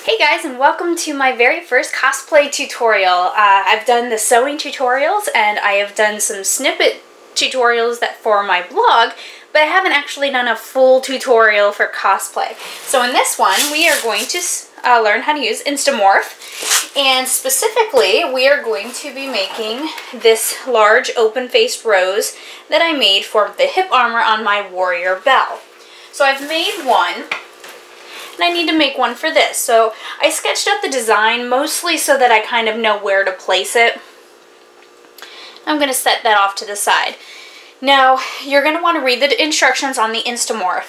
Hey guys, and welcome to my very first cosplay tutorial. I've done the sewing tutorials and I have done some snippet tutorials for my blog, but I haven't actually done a full tutorial for cosplay. So in this one, we are going to learn how to use Instamorph, and specifically, we are going to be making this large open-faced rose that I made for the hip armor on my Warrior Belle. So I've made one, and I need to make one for this. So I sketched out the design mostly so that I kind of know where to place it. I'm going to set that off to the side. Now, you're going to want to read the instructions on the Instamorph.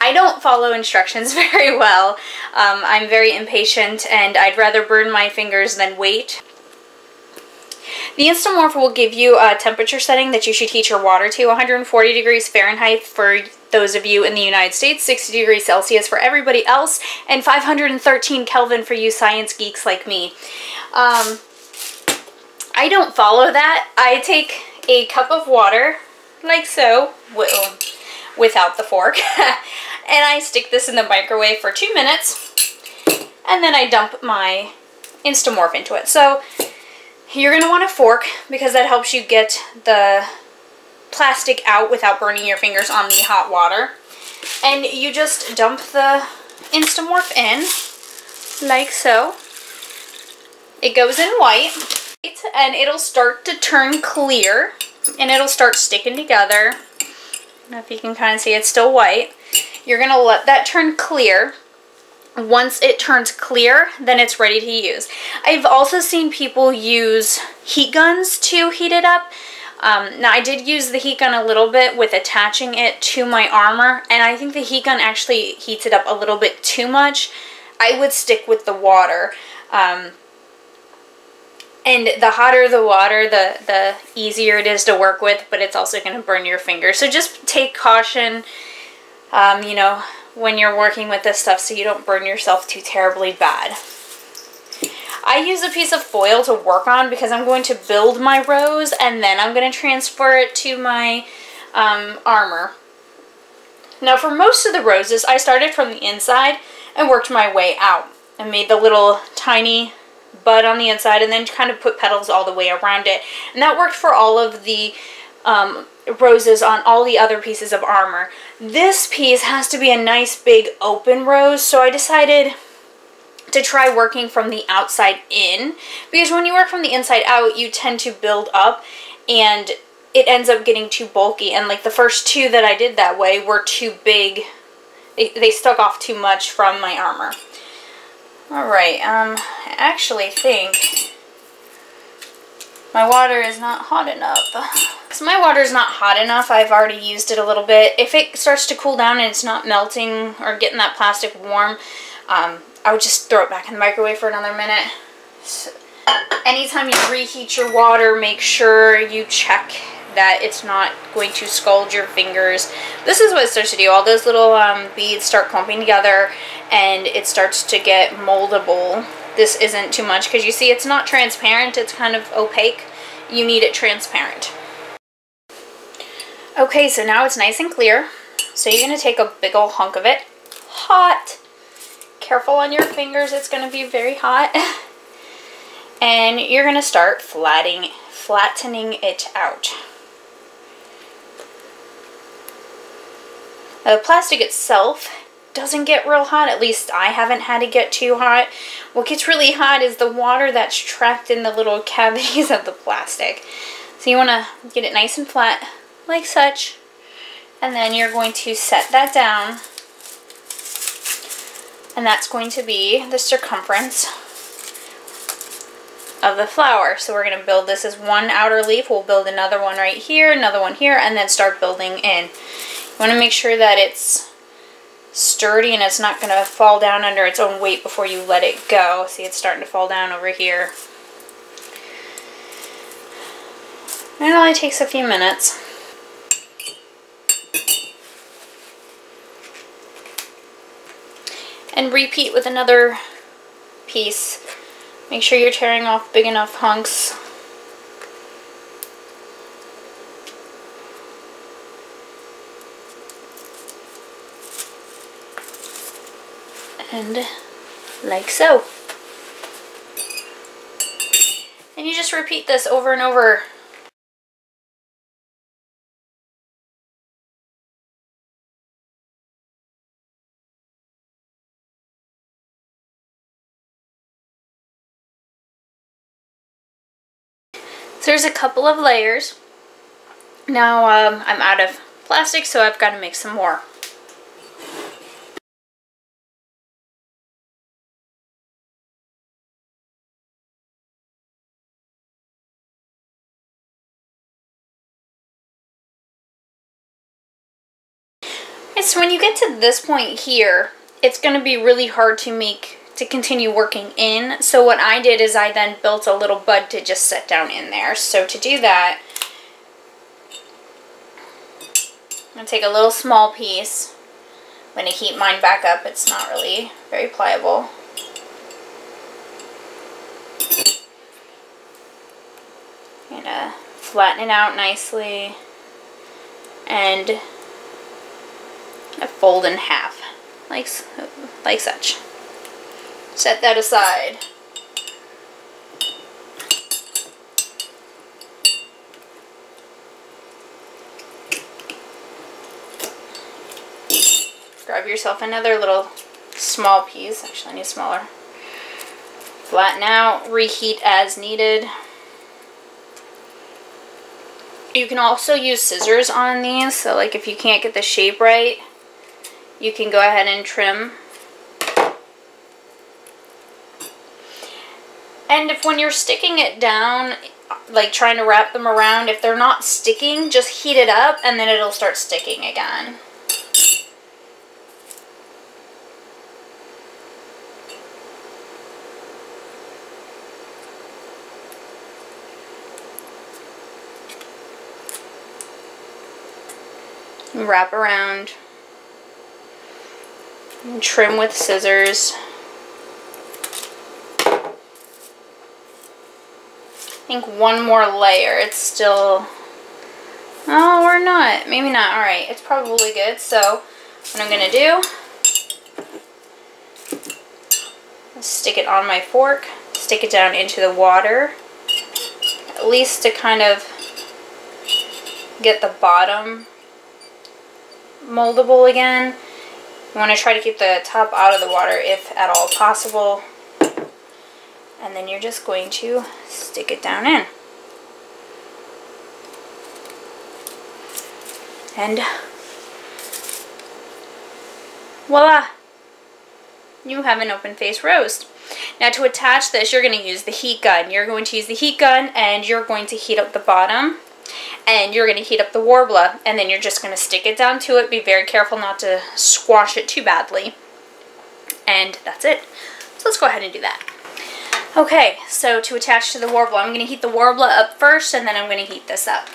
I don't follow instructions very well. I'm very impatient and I'd rather burn my fingers than wait. The Instamorph will give you a temperature setting that you should heat your water to, 140 degrees Fahrenheit for those of you in the United States, 60 degrees Celsius for everybody else, and 513 Kelvin for you science geeks like me. I don't follow that. I take a cup of water, like so, without the fork, and I stick this in the microwave for 2 minutes, and then I dump my Instamorph into it. So you're going to want a fork because that helps you get the plastic out without burning your fingers on the hot water. And you just dump the Instamorph in, like so. It goes in white, and it'll start to turn clear, and it'll start sticking together. I don't know if you can kind of see it's still white. You're going to let that turn clear. Once it turns clear, then it's ready to use. I've also seen people use heat guns to heat it up. Now, I did use the heat gun a little bit with attaching it to my armor, and I think the heat gun actually heats it up a little bit too much. I would stick with the water. And the hotter the water, the easier it is to work with, but it's also going to burn your fingers. So just take caution, you know, when you're working with this stuff so you don't burn yourself too terribly bad. I use a piece of foil to work on because I'm going to build my rose and then I'm going to transfer it to my armor. Now for most of the roses, I started from the inside and worked my way out. I made the little tiny bud on the inside and then kind of put petals all the way around it. And that worked for all of the roses on all the other pieces of armor. This piece has to be a nice big open rose, so I decided to try working from the outside in, because when you work from the inside out, you tend to build up and it ends up getting too bulky. And like the first two that I did that way were too big. They stuck off too much from my armor. Alright, I actually think my water is not hot enough. So my water is not hot enough. I've already used it a little bit. If it starts to cool down and it's not melting or getting that plastic warm, I would just throw it back in the microwave for another minute. So, anytime you reheat your water, make sure you check that it's not going to scald your fingers. This is what it starts to do. All those little beads start clumping together and it starts to get moldable. This isn't too much because you see it's not transparent, it's kind of opaque. You need it transparent. Okay, so now it's nice and clear. So you're going to take a big old hunk of it. Hot! Careful on your fingers, it's going to be very hot. And you're going to start flattening it out. The plastic itself doesn't get real hot, at least I haven't had it get too hot. What gets really hot is the water that's trapped in the little cavities of the plastic. So you want to get it nice and flat, like such, and then you're going to set that down, and that's going to be the circumference of the flower. So we're going to build this as one outer leaf. We'll build another one right here, another one here, and then start building in. You want to make sure that it's sturdy and it's not going to fall down under its own weight before you let it go. See, it's starting to fall down over here. And it only takes a few minutes. And repeat with another piece. Make sure you're tearing off big enough hunks. And like so. And you just repeat this over and over. So there's a couple of layers. Now I'm out of plastic, so I've got to make some more. And so when you get to this point here, it's going to be really hard to continue working in. So what I did is I then built a little bud to just set down in there. So to do that, I'm going to take a little small piece. I'm going to heat mine back up. It's not really very pliable. I'm going to flatten it out nicely and fold in half, like such. Set that aside. Grab yourself another little small piece. Actually, I need smaller. Flatten out, reheat as needed. You can also use scissors on these, so like if you can't get the shape right, you can go ahead and trim. And if when you're sticking it down, like trying to wrap them around, if they're not sticking, just heat it up and then it'll start sticking again. Wrap around and trim with scissors. I think one more layer. It's still, oh, or not, maybe not. All right, it's probably good. So what I'm gonna do is stick it on my fork, stick it down into the water, at least to kind of get the bottom moldable again. You want to try to keep the top out of the water if at all possible. And then you're just going to stick it down in. And voila! You have an open face rose. Now to attach this, you're going to use the heat gun. You're going to use the heat gun and you're going to heat up the bottom. And you're going to heat up the Warbler, and then you're just going to stick it down to it. Be very careful not to squash it too badly. And that's it. So let's go ahead and do that. Okay, so to attach to the Warbler, I'm going to heat the Warbler up first, and then I'm going to heat this up.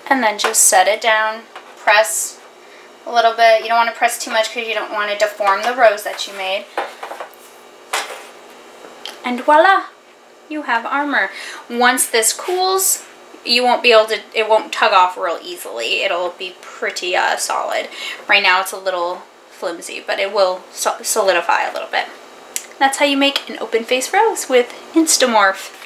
And then just set it down, press a little bit. You don't want to press too much because you don't want to deform the rose that you made. And voila, you have armor. Once this cools, you won't be able to, it won't tug off real easily. It'll be pretty solid. Right now it's a little flimsy, but it will solidify a little bit. That's how you make an open face rose with Instamorph.